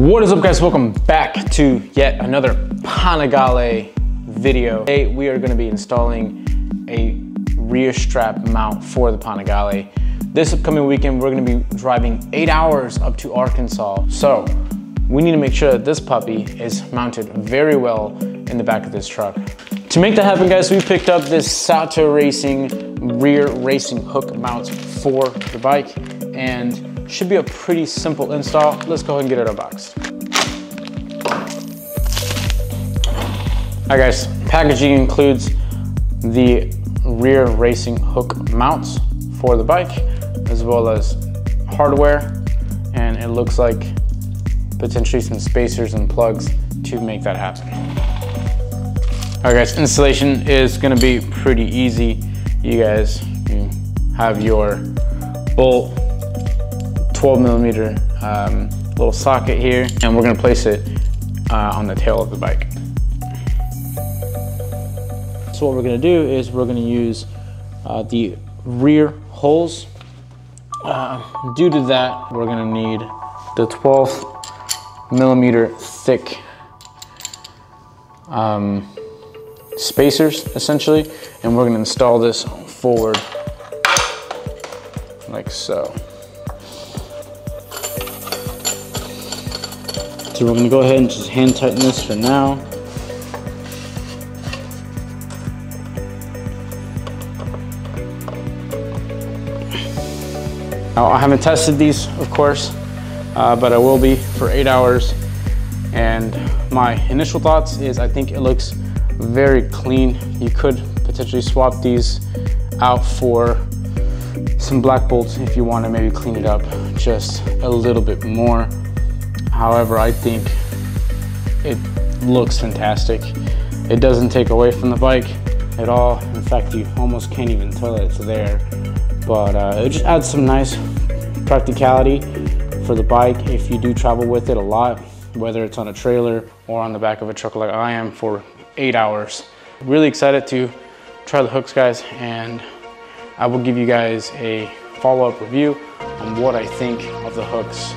What is up, guys? Welcome back to yet another Panigale video. Today we are going to be installing a rear strap mount for the Panigale. This upcoming weekend we're going to be driving 8 hours up to Arkansas, so we need to make sure that this puppy is mounted very well in the back of this truck. To make that happen, guys, we picked up this Sato Racing rear racing hook mount for the bike, and should be a pretty simple install. Let's go ahead and get it unboxed. All right, guys, packaging includes the rear racing hook mounts for the bike, as well as hardware, and it looks like potentially some spacers and plugs to make that happen. All right, guys, installation is gonna be pretty easy. You have your bolt, 12mm little socket here, and we're gonna place it on the tail of the bike. So what we're gonna do is we're gonna use the rear holes. Due to that, we're gonna need the 12mm thick spacers, essentially, and we're gonna install this forward like so. So we're gonna go ahead and just hand tighten this for now. Now, I haven't tested these, of course, but I will be for 8 hours. And my initial thoughts is I think it looks very clean. You could potentially swap these out for some black bolts if you want to maybe clean it up just a little bit more. However, I think it looks fantastic. It doesn't take away from the bike at all. In fact, you almost can't even tell it's there. But it just adds some nice practicality for the bike if you do travel with it a lot, whether it's on a trailer or on the back of a truck like I am for 8 hours. Really excited to try the hooks, guys, and I will give you guys a follow-up review on what I think of the hooks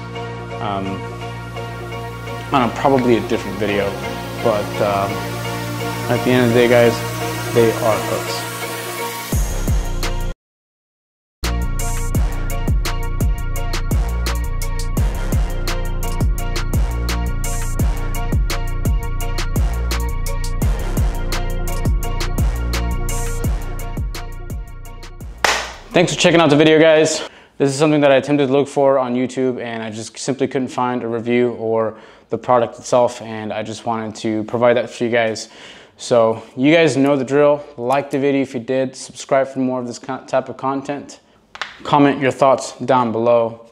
on probably a different video, but at the end of the day, guys, they are hooks. Thanks for checking out the video, guys. This is something that I attempted to look for on YouTube, and I just simply couldn't find a review or the product itself, and I just wanted to provide that for you guys. So you guys know the drill. Like the video if you did, subscribe for more of this type of content. Comment your thoughts down below.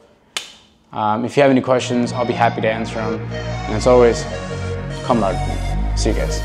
If you have any questions, I'll be happy to answer them. And as always, come out. See you guys.